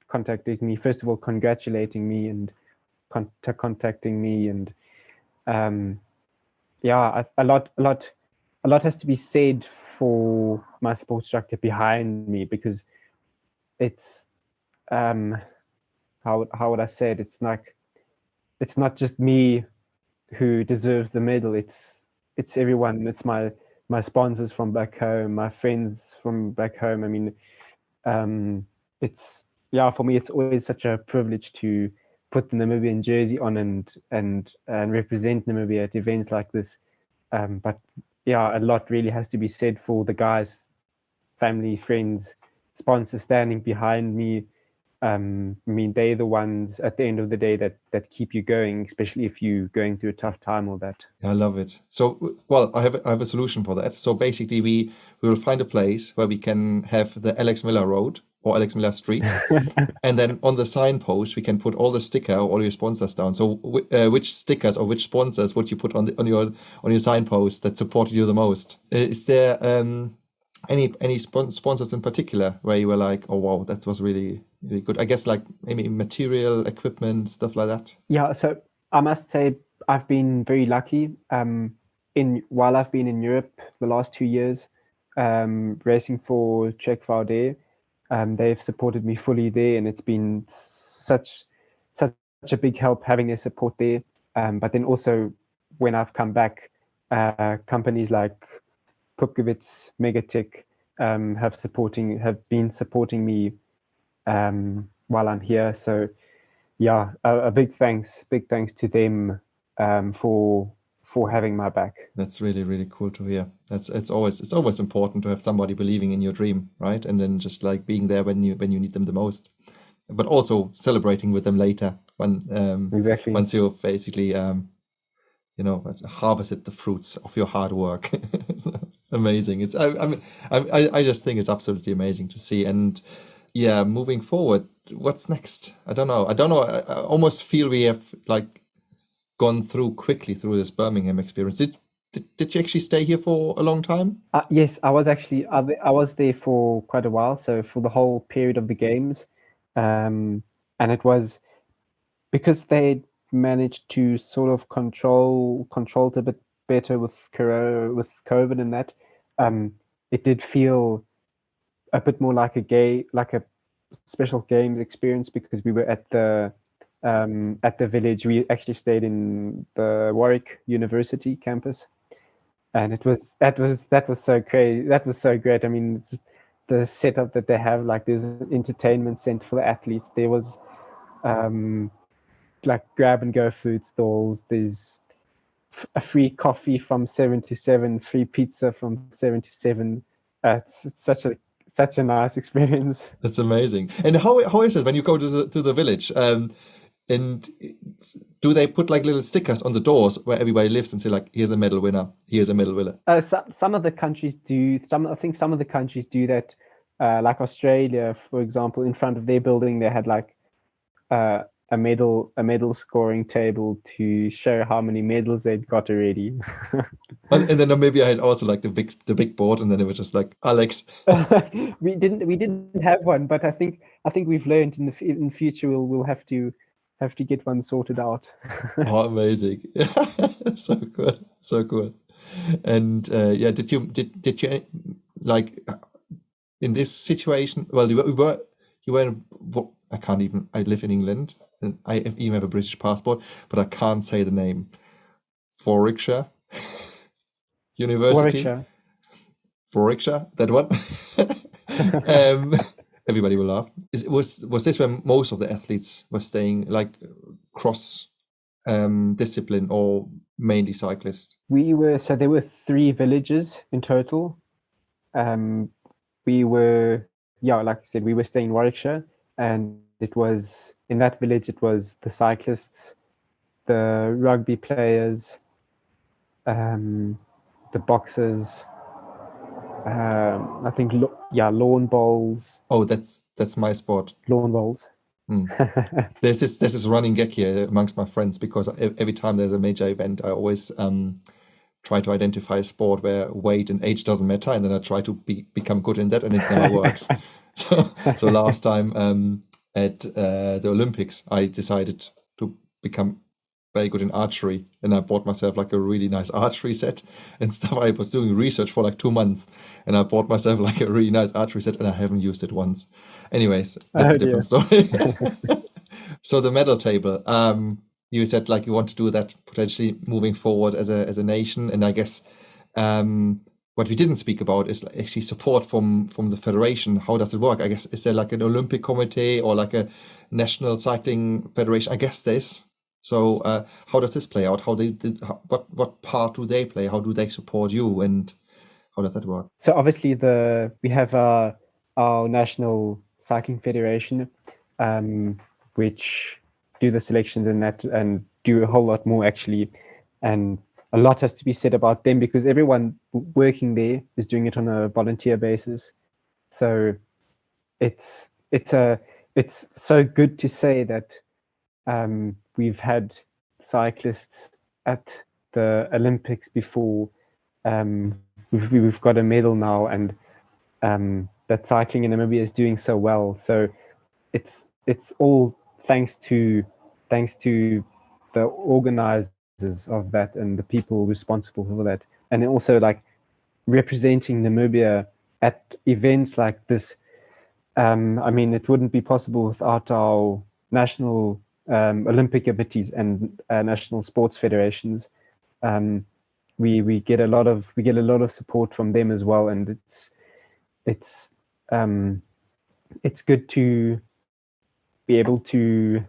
contacting me. First of all, congratulating me and contacting me, and a lot has to be said for my support structure behind me, because it's how would I say it? It's not just me who deserves the medal. It's everyone. It's my sponsors from back home, my friends from back home. I mean, for me, it's always such a privilege to put the Namibian jersey on and represent Namibia at events like this. But a lot really has to be said for the guys, family, friends, sponsors standing behind me. I mean, they're the ones at the end of the day that keep you going, especially if you're going through a tough time or that. I love it. So, well, I have a solution for that. So basically, we will find a place where we can have the Alex Miller Road or Alex Miller Street, and then on the signpost we can put all the sticker or all your sponsors down. So, which stickers or which sponsors would you put on your signpost that supported you the most? Is there any sponsors in particular where you were like, oh wow, that was really really good? I guess like maybe material, equipment, stuff like that. Yeah, so I must say I've been very lucky. While I've been in Europe the last 2 years, racing for Trek Valde, they've supported me fully there, and it's been such a big help having their support there. But then also when I've come back, companies like Pupkewitz, Megatech have been supporting me while I'm here. So yeah, a big thanks to them for having my back. That's really really cool to hear. It's always important to have somebody believing in your dream, right? And then just like being there when you need them the most, but also celebrating with them later when Exactly. once you've basically harvested the fruits of your hard work. Amazing. I just think it's absolutely amazing to see. And yeah, moving forward, what's next? I don't know. I almost feel we have like gone quickly through this Birmingham experience. Did you actually stay here for a long time? Yes, I was there for quite a while. So for the whole period of the games, and it was because they managed to sort of control it a bit better with COVID and that. It did feel a bit more like a special games experience, because we were at the village. We actually stayed in the Warwick University campus, and that was so crazy. That was so great. I mean, the setup that they have, like there's an entertainment center for the athletes. There was like grab and go food stalls. There's a free coffee from 7 to 7, free pizza from 7 to 7. It's such a nice experience. That's amazing. And how is it when you go to the village? And do they put like little stickers on the doors where everybody lives and say like, "Here's a medal winner. Here's a medal winner"? Some of the countries do. I think some of the countries do that. Like Australia, for example, in front of their building, they had like medal scoring table to show how many medals they'd got already. And then maybe I had also like the big board, and then it was just like Alex. We didn't have one, but I think we've learned in future we'll have to get one sorted out. Oh, amazing! So cool, so cool. And yeah, did you like in this situation? Well, you were in, I can't even. I live in England, and I even have a British passport, but I can't say the name. Warwickshire University. Warwickshire. Warwickshire, that one. um, Everybody will laugh. Was this where most of the athletes were staying, like cross discipline, or mainly cyclists? So there were 3 villages in total. We were, yeah, like I said, we were staying in Warwickshire, and it was in that village. It was the cyclists, the rugby players, the boxers. I think, lawn bowls. Oh, that's my sport. Lawn bowls. There's this running gag here amongst my friends, because every time there's a major event, I always try to identify a sport where weight and age doesn't matter, and then I try to become good in that, and it never works. So last time at the Olympics, I decided to become very good in archery, and I bought myself like a really nice archery set and stuff. I was doing research for like 2 months, and I bought myself like a really nice archery set, and I haven't used it once. Anyways, that's a different story. So the medal table, you said like you want to do that potentially moving forward as a nation, and I guess what we didn't speak about is actually support from the federation. How does it work? I guess, is there like an Olympic committee or like a national cycling federation? I guess there is. So how does this play out? What part do they play? How do they support you, and how does that work? So obviously we have our national cycling federation, which do the selections and that, and do a whole lot more actually, and a lot has to be said about them, because everyone working there is doing it on a volunteer basis. So it's so good to say that we've had cyclists at the Olympics before. We've got a medal now, and that cycling in Namibia is doing so well. So it's all thanks to the organizers of that and the people responsible for that, and also like representing Namibia at events like this. I mean, it wouldn't be possible without our national Olympic committees and national sports federations. We get a lot of support from them as well, and it's good to be able to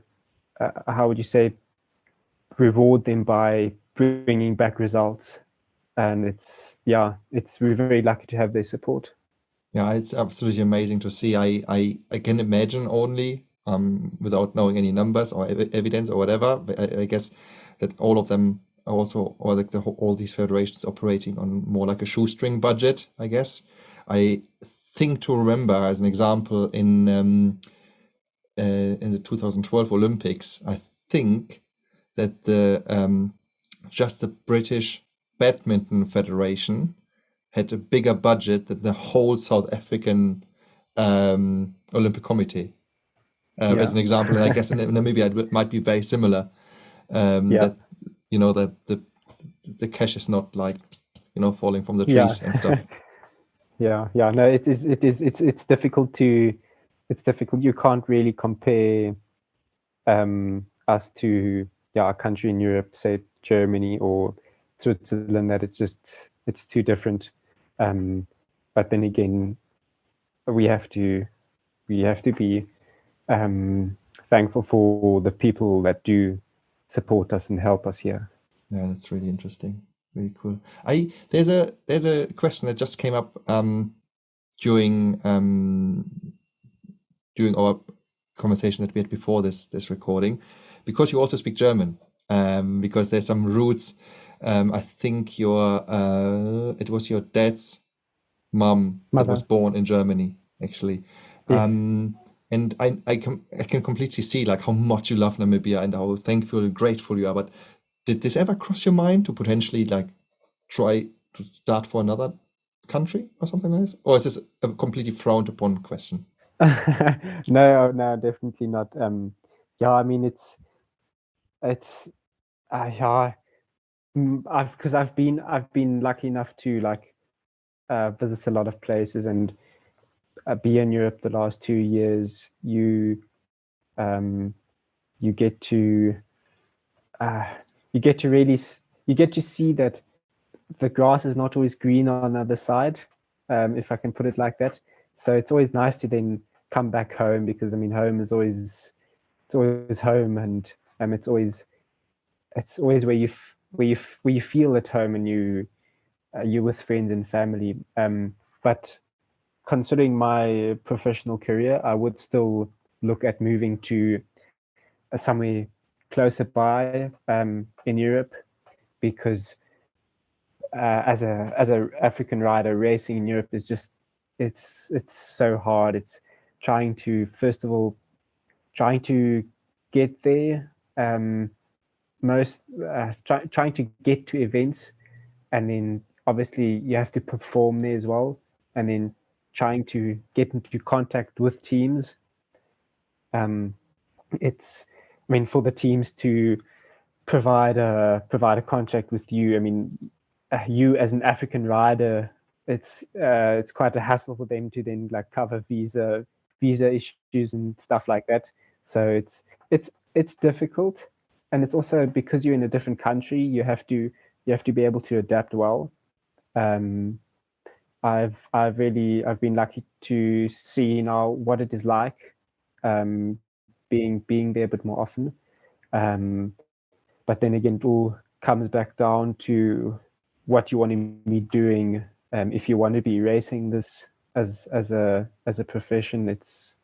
how would you say, reward them by bringing back results, and we're very lucky to have their support. Yeah, it's absolutely amazing to see. I can imagine only, without knowing any numbers or evidence or whatever, but I guess that all of them also, or like all these federations operating on more like a shoestring budget, I guess. I think to remember, as an example, in the 2012 Olympics, I think that just the British Badminton Federation had a bigger budget than the whole South African Olympic Committee, as an example. And I guess in Namibia it might be very similar. That the cash is not like falling from the trees and stuff. No, it's difficult you can't really compare us to a country in Europe, say Germany or Switzerland, that it's too different. But then again, we have to be thankful for the people that do support us and help us here. Yeah, that's really interesting. Really cool. There's a question that just came up during our conversation that we had before this recording, because you also speak German. Because there's some roots. I think it was your dad's mom that was born in Germany, actually. Yes. And I can completely see like how much you love Namibia and how thankful and grateful you are. But did this ever cross your mind to potentially like try to start for another country or something like this? Or is this a completely frowned upon question? No, no, definitely not. Yeah, I mean it's yeah. Because I've been lucky enough to like visit a lot of places and be in Europe the last 2 years. Um, you get to uh, you get to really you get to see that the grass is not always green on the other side, if I can put it like that. So it's always nice to then come back home because I mean home is always it's always home, and it's always where where you feel at home and you're with friends and family. But considering my professional career, I would still look at moving to somewhere closer by in Europe because as a African rider, racing in Europe is just it's so hard. It's trying to first of all trying to get there, most trying to get to events, and then obviously you have to perform there as well, and then trying to get into contact with teams. Um, it's I mean for the teams to provide a contract with you. I mean, you as an African rider, it's quite a hassle for them to then like cover visa issues and stuff like that. So it's difficult, and it's also because you're in a different country, you have to be able to adapt well. Um, I've been lucky to see now what it is like, being there a bit more often. Um, but then again, it all comes back down to what you want to be doing. If you want to be racing this as a profession, it's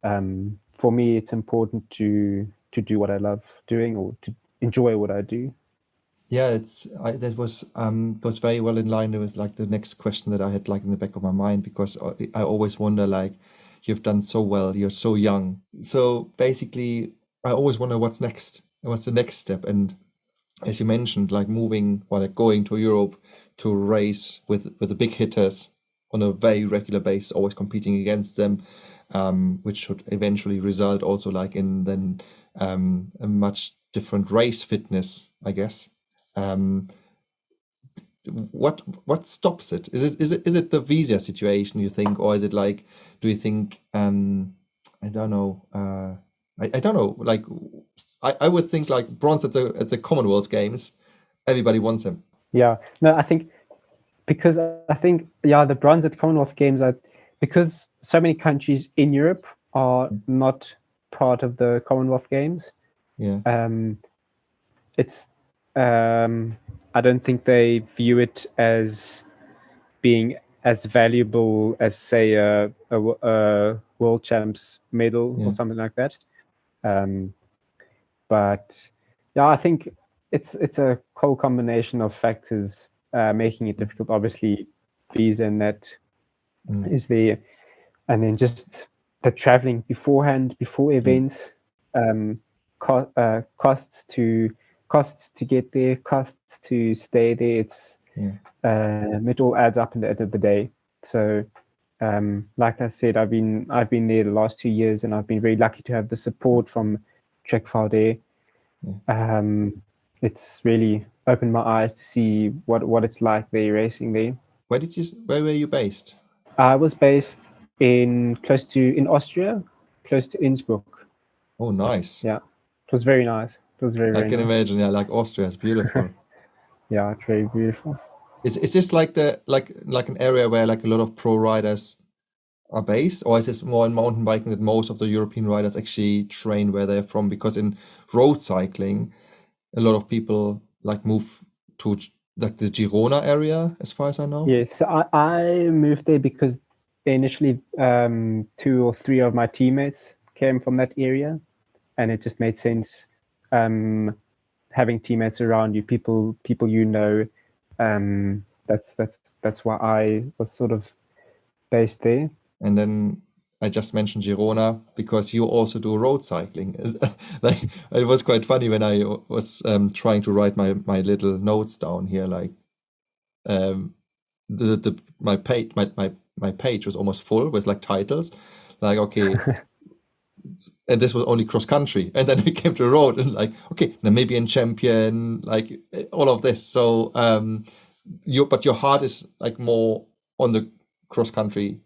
for me, it's important to do what I love doing or to enjoy what I do. Yeah, that was very well in line with like the next question that I had like in the back of my mind because I always wonder like you've done so well, you're so young. So basically, I always wonder what's next, what's the next step. And as you mentioned, like moving or like going to Europe to race with the big hitters on a very regular basis, always competing against them, which should eventually result also like in then a much different race fitness, I guess. Um, what stops it? Is it the visa situation you think, or is it like do you think I don't know I don't know like I would think like bronze at the Commonwealth Games, everybody wants him. Yeah, no, I think because I think yeah, the bronze at Commonwealth Games are because so many countries in Europe are not part of the Commonwealth Games. Yeah, Um, it's I don't think they view it as being as valuable as say a world champs medal yeah, or something like that. Um, but yeah, I think it's a whole combination of factors making it difficult. Obviously, visa and that mm, is there, and then just the traveling beforehand, before yeah, events, um, costs to get there, costs to stay there. yeah, It all adds up in the end of the day. So, like I said, I've been there the last 2 years, and I've been very lucky to have the support from Trek Valde. yeah. It's really opened my eyes to see what it's like there racing there. Where were you based? I was based in Austria, close to Innsbruck. Oh, nice. Yeah, it was very nice. It was very I very can nice. imagine. Yeah, like Austria is beautiful. Yeah, it's very beautiful. Is this like the like an area where like a lot of pro riders are based, or is this more in mountain biking that most of the European riders actually train where they're from? Because in road cycling, a lot of people like move to like the Girona area, as far as I know. Yes, so I moved there because initially two or three of my teammates came from that area, and it just made sense having teammates around you, people you know. That's why I was sort of based there. And then I just mentioned Girona because you also do road cycling. Like, it was quite funny when I was trying to write my little notes down here. Like, um, my page was almost full with like titles, like, okay, and this was only cross country, and then we came to road and like, okay, Namibian champion, like all of this. So but your heart is like more on the cross country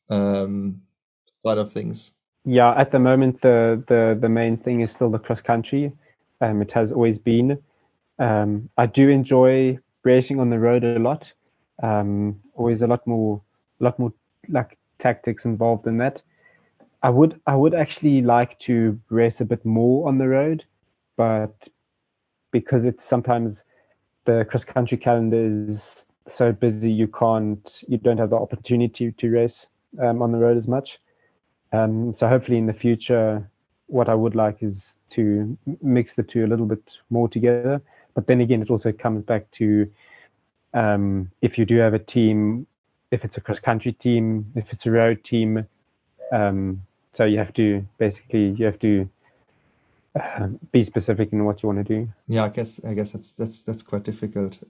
side of things. Yeah, at the moment, the main thing is still the cross country. It has always been. I do enjoy racing on the road a lot. Always a lot more like tactics involved in that. I would actually like to race a bit more on the road, but because it's sometimes the cross country calendar is so busy, you don't have the opportunity to race on the road as much. So hopefully in the future, what I would like is to mix the two a little bit more together. But then again, it also comes back to if you do have a team, if it's a cross country team, if it's a road team. So you have to be specific in what you want to do. Yeah, I guess that's quite difficult,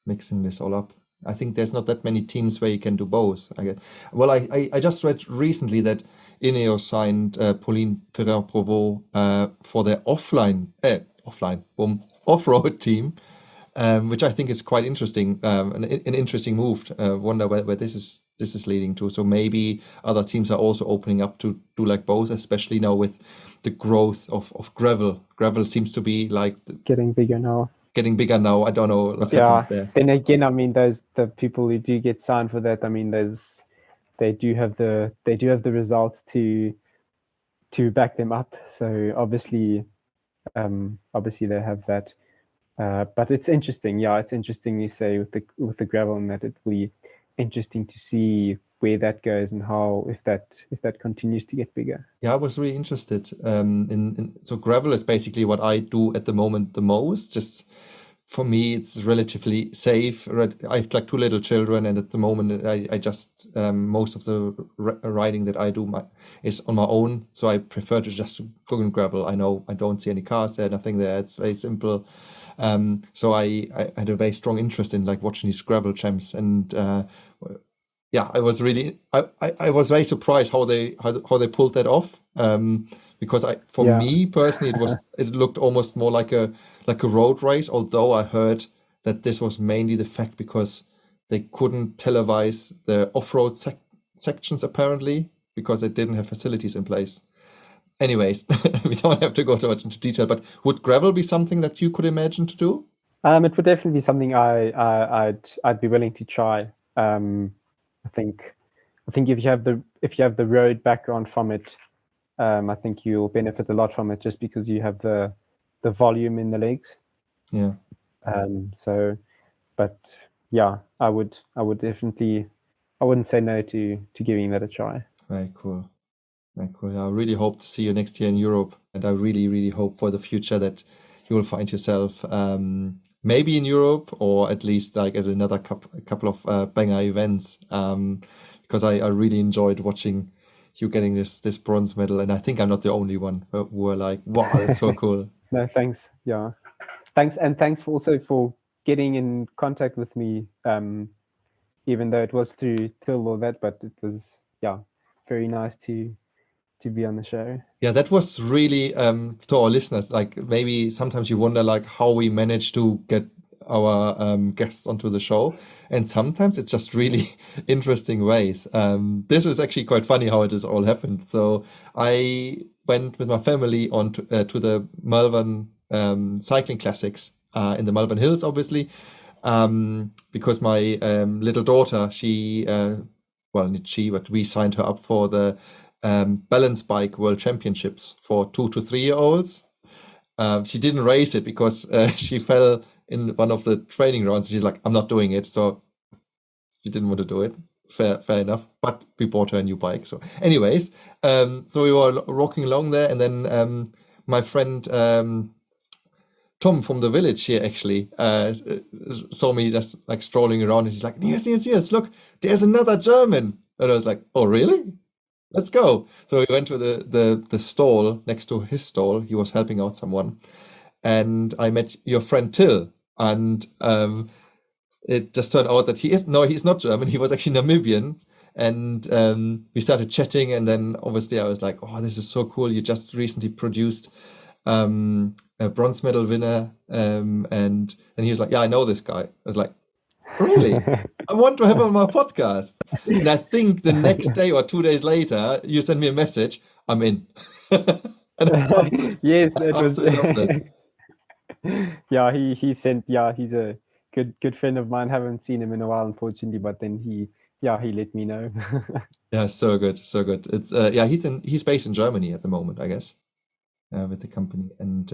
mixing this all up. I think there's not that many teams where you can do both, I guess. Well, I just read recently that Ineos signed Pauline Ferrand-Prévot for their off-road team, which I think is quite interesting, an interesting move. Wonder where this is leading to. So maybe other teams are also opening up to do like both, especially now with the growth of gravel. Gravel seems to be like Getting bigger now. I don't know what happens there. Then again, I mean, the people who do get signed for that, I mean, they do have the results to back them up. So obviously they have that. But it's interesting. Yeah, it's interesting you say with the gravel, and that it will be interesting to see where that goes and how if that continues to get bigger. Yeah, I was really interested so gravel is basically what I do at the moment the most. Just for me, it's relatively safe. I have like two little children, and at the moment, I just most of the riding that I do is on my own. So I prefer to just go in gravel. I know I don't see any cars there, nothing there. It's very simple. So I had a very strong interest in like watching these gravel champs, and yeah, I was very surprised how they pulled that off. Because for me personally, it looked almost more like a road race. Although I heard that this was mainly the fact because they couldn't televise the off-road sections apparently because they didn't have facilities in place. Anyways, we don't have to go too much into detail. But would gravel be something that you could imagine to do? It would definitely be something I'd be willing to try. I think if you have the road background from it, I think you'll benefit a lot from it just because you have the volume in the legs. Yeah. So, but yeah, I would definitely, I wouldn't say no to giving that a try. Very cool. Very cool. I really hope to see you next year in Europe, and I really, really hope for the future that you will find yourself maybe in Europe or at least like at another couple of banger events. Because I really enjoyed watching you getting this bronze medal, and I think I'm not the only one who were like, wow, that's so cool. No, thanks. Yeah, thanks also for getting in contact with me. Even though it was through Till or that, but it was very nice to be on the show. Yeah, that was really to our listeners. Like maybe sometimes you wonder like how we managed to get our guests onto the show, and sometimes it's just really interesting ways. This was actually quite funny how it has all happened. So I went with my family on to the Malvern cycling classics in the Malvern Hills, obviously, because my little daughter, but we signed her up for the balance bike world championships for 2 to 3 year olds. She didn't race it because she fell in one of the training rounds. She's like, I'm not doing it. So she didn't want to do it. Fair enough. But we bought her a new bike. So anyways, so we were rocking along there. And then my friend Tom from the village here actually saw me just like strolling around. And he's like, yes, look, there's another German. And I was like, oh, really? let's go. So we went to the stall next to his stall. He was helping out someone, and I met your friend Till, and it just turned out that he's not German. He was actually Namibian, and we started chatting, and then obviously I was like, oh, this is so cool. You just recently produced a bronze medal winner, and he was like, yeah, I know this guy. I was like, really? I want to have him on my podcast. And I think the next day or 2 days later, you sent me a message. I'm in. And Yes, I it was. absolutely love that. Yeah, he sent. Yeah, he's a good friend of mine. Haven't seen him in a while, unfortunately. But then he let me know. Yeah, so good, so good. It's he's based in Germany at the moment, I guess, with the company, and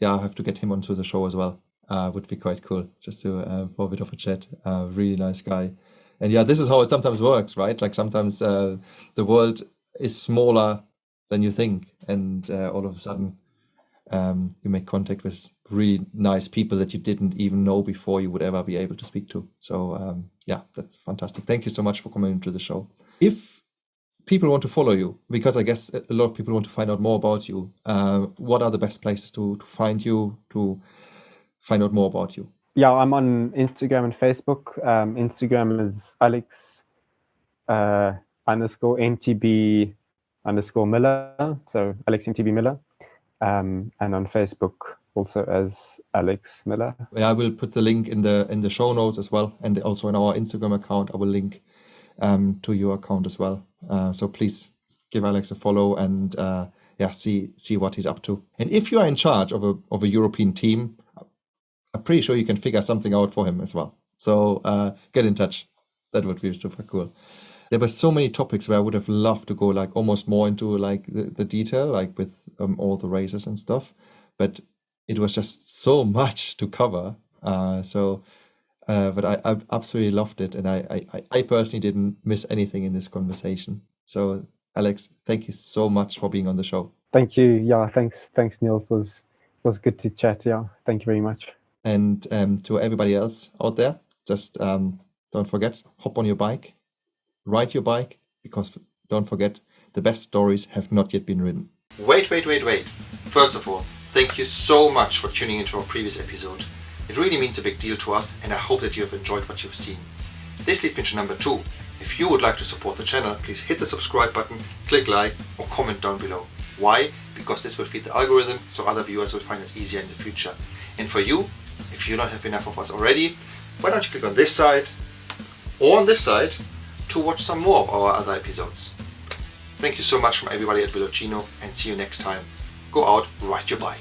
I have to get him onto the show as well. Would be quite cool, just to for a bit of a chat. Really nice guy, and this is how it sometimes works, right? Like sometimes the world is smaller than you think, and all of a sudden you make contact with really nice people that you didn't even know before you would ever be able to speak to. So that's fantastic. Thank you so much for coming into the show. If people want to follow you, because I guess a lot of people want to find out more about you, what are the best places to find you, to find out more about you? Yeah, I'm on Instagram and Facebook. Instagram is Alex _MTB _Miller. So Alex MTB Miller. And on Facebook also as Alex Miller. I will put the link in the show notes as well, and also in our Instagram account I will link to your account as well. So please give Alex a follow and see what he's up to. And if you are in charge of a European team, I'm pretty sure you can figure something out for him as well. So get in touch. That would be super cool. There were so many topics where I would have loved to go like almost more into like the detail, like with all the races and stuff, but it was just so much to cover. But I absolutely loved it, and I personally didn't miss anything in this conversation. So Alex, thank you so much for being on the show. Thank you. Yeah, thanks Niels. Was good to chat. Yeah, thank you very much. And to everybody else out there, just don't forget, hop on your bike, ride your bike, because don't forget, the best stories have not yet been written. Wait. First of all, thank you so much for tuning into our previous episode. It really means a big deal to us, and I hope that you have enjoyed what you've seen. This leads me to number 2. If you would like to support the channel, please hit the subscribe button, click like, or comment down below. Why? Because this will feed the algorithm, so other viewers will find us easier in the future. And for you, if you don't have enough of us already, why don't you click on this side or on this side to watch some more of our other episodes. Thank you so much from everybody at Veloccino, and see you next time. Go out, ride your bike.